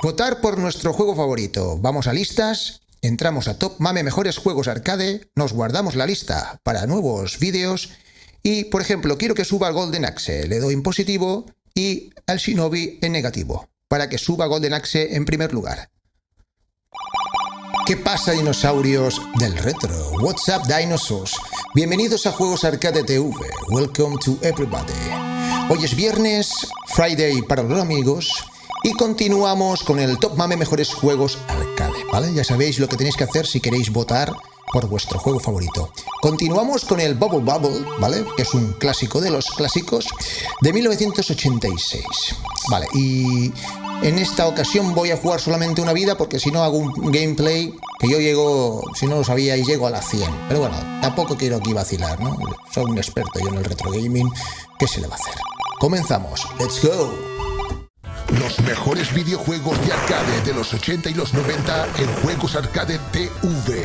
Votar por nuestro juego favorito. Vamos a listas, entramos a Top Mame Mejores Juegos Arcade, nos guardamos la lista para nuevos vídeos y, por ejemplo, quiero que suba Golden Axe, le doy en positivo y al Shinobi en negativo, para que suba Golden Axe en primer lugar. ¿Qué pasa, dinosaurios del retro? What's up, dinosaurs? Bienvenidos a Juegos Arcade TV. Welcome to everybody. Hoy es viernes, Friday para los amigos, y continuamos con el Top Mame Mejores Juegos Arcade, ¿vale? Ya sabéis lo que tenéis que hacer si queréis votar por vuestro juego favorito. Continuamos con el Bubble Bobble, ¿vale? Que es un clásico de los clásicos de 1986, ¿vale? Y en esta ocasión voy a jugar solamente una vida porque si no hago un gameplay que yo llego, si no lo sabíais, llego a la 100. Pero bueno, tampoco quiero aquí vacilar, ¿no? Soy un experto yo en el retro gaming, ¿qué se le va a hacer? Comenzamos, let's go. Los mejores videojuegos de arcade de los 80 y los 90 en Juegos Arcade TV.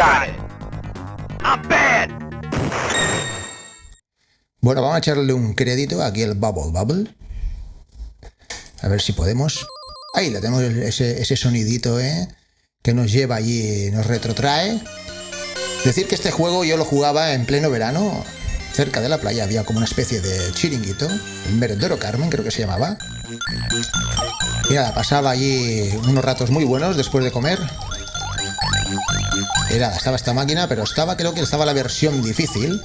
Bueno, vamos a echarle un crédito aquí al Bubble Bubble. A ver si podemos. Ahí le tenemos ese sonidito, que nos lleva allí, nos retrotrae. Decir que este juego yo lo jugaba en pleno verano, cerca de la playa. Había como una especie de chiringuito, el Merendero Carmen creo que se llamaba. Y nada, pasaba allí unos ratos muy buenos después de comer. Y nada, estaba esta máquina, pero creo que estaba la versión difícil.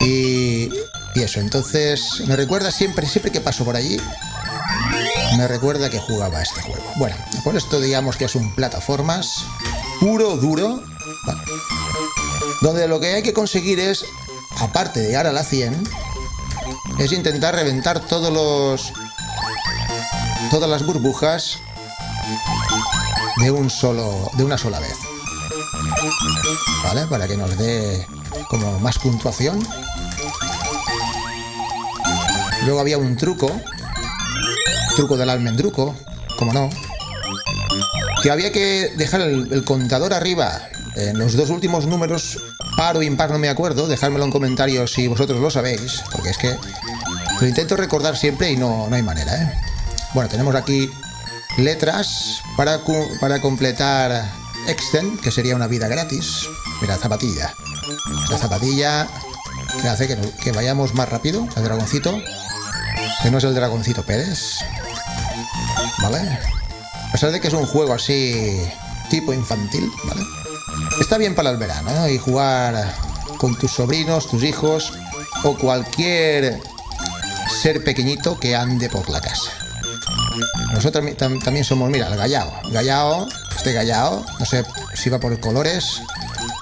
Y eso, entonces me recuerda siempre que paso por allí, me recuerda que jugaba este juego. Bueno, por esto digamos que es un plataformas puro, duro, ¿vale? Donde lo que hay que conseguir es, aparte de llegar a la 100, es intentar reventar todas las burbujas de una sola vez, ¿vale? Para que nos dé como más puntuación. Luego había un truco del almendruco, como no, que había que dejar el contador arriba en los dos últimos números, par o impar, no me acuerdo. Dejármelo en comentarios si vosotros lo sabéis, porque es que lo intento recordar siempre y no hay manera, Bueno, tenemos aquí letras para completar Extend, que sería una vida gratis. Mira, zapatilla. La zapatilla que hace que vayamos más rápido. El dragoncito, que no es el dragoncito Pérez, ¿vale? A pesar de que es un juego así tipo infantil, ¿vale? Está bien para el verano, ¿no? Y jugar con tus sobrinos, tus hijos o cualquier ser pequeñito que ande por la casa. Nosotros también somos, mira, el gallao, este gallao, no sé si va por colores,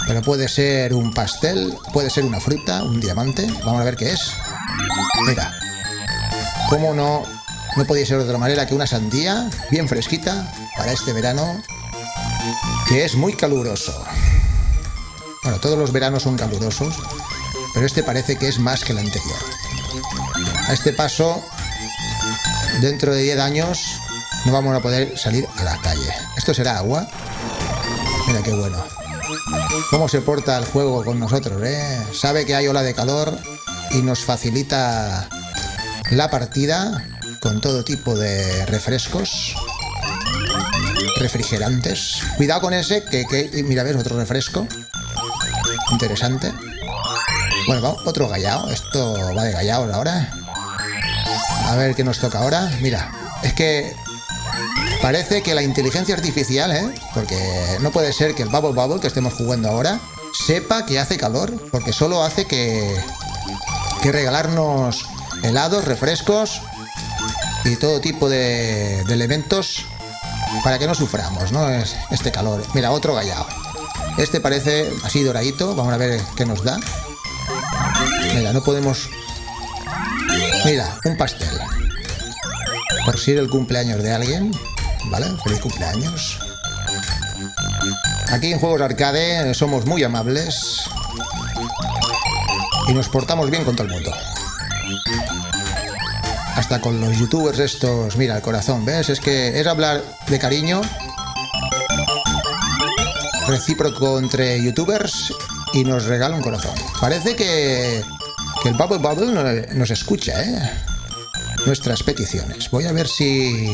pero puede ser un pastel, puede ser una fruta, un diamante. Vamos a ver qué es. Mira, cómo no podía ser de otra manera que una sandía bien fresquita para este verano, que es muy caluroso. Bueno, todos los veranos son calurosos, pero este parece que es más que el anterior. A este paso, dentro de 10 años no vamos a poder salir a la calle. ¿Esto será agua? Mira qué bueno. Cómo se porta el juego con nosotros, Sabe que hay ola de calor y nos facilita la partida con todo tipo de refrescos, refrigerantes. Cuidado con ese, que mira, ves, otro refresco. Interesante. Bueno, va, otro gallao. Esto va de gallaos ahora. A ver qué nos toca ahora. Mira, es que parece que la inteligencia artificial, porque no puede ser que el Bubble Bubble que estemos jugando ahora sepa que hace calor, porque solo hace que regalarnos helados, refrescos y todo tipo de elementos para que no suframos, ¿no? Es este calor. Mira, otro gallao. Este parece así doradito. Vamos a ver qué nos da. Mira, no podemos. Mira, un pastel. Por si es el cumpleaños de alguien, ¿vale? Feliz cumpleaños. Aquí en Juegos Arcade somos muy amables y nos portamos bien con todo el mundo. Hasta con los youtubers estos, mira, el corazón, ¿ves? Es que es hablar de cariño recíproco entre youtubers y nos regala un corazón. Parece que el Bubble Bubble nos escucha, nuestras peticiones. Voy a ver si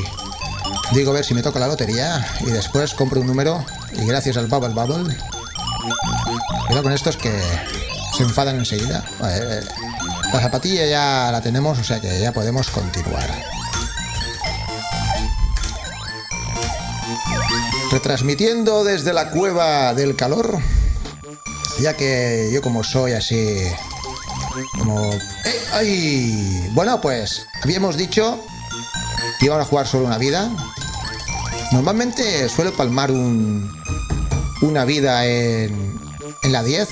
Digo, a ver si me toca la lotería y después compro un número y gracias al Bubble Bubble. Cuidado con estos que se enfadan enseguida. La zapatilla ya la tenemos, o sea que ya podemos continuar. Retransmitiendo desde la cueva del calor, ya que yo como soy así como... ¡Ay! Bueno, pues habíamos dicho que íbamos a jugar solo una vida. Normalmente suelo palmar una vida en la 10.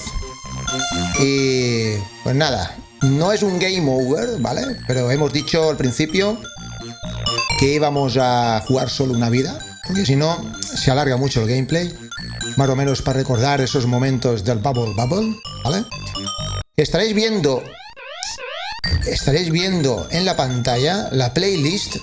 Y pues nada, no es un game over, ¿vale? Pero hemos dicho al principio que íbamos a jugar solo una vida, porque si no se alarga mucho el gameplay, más o menos para recordar esos momentos del Bubble Bubble, ¿vale? Estaréis viendo en la pantalla la playlist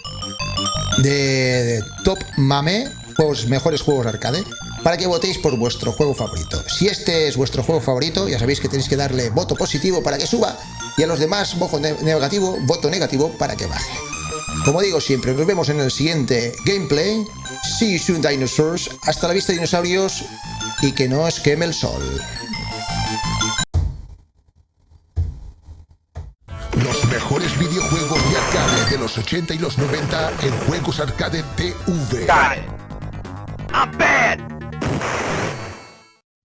de Top Mame, los mejores juegos arcade, para que votéis por vuestro juego favorito. Si este es vuestro juego favorito, ya sabéis que tenéis que darle voto positivo para que suba, y a los demás voto negativo para que baje. Como digo siempre, nos vemos en el siguiente gameplay. See you soon, dinosaurs. Hasta la vista, dinosaurios, y que no os queme el sol. Los mejores videojuegos de arcade de los 80 y los 90 en Juegos Arcade TV. Got it. I'm bad.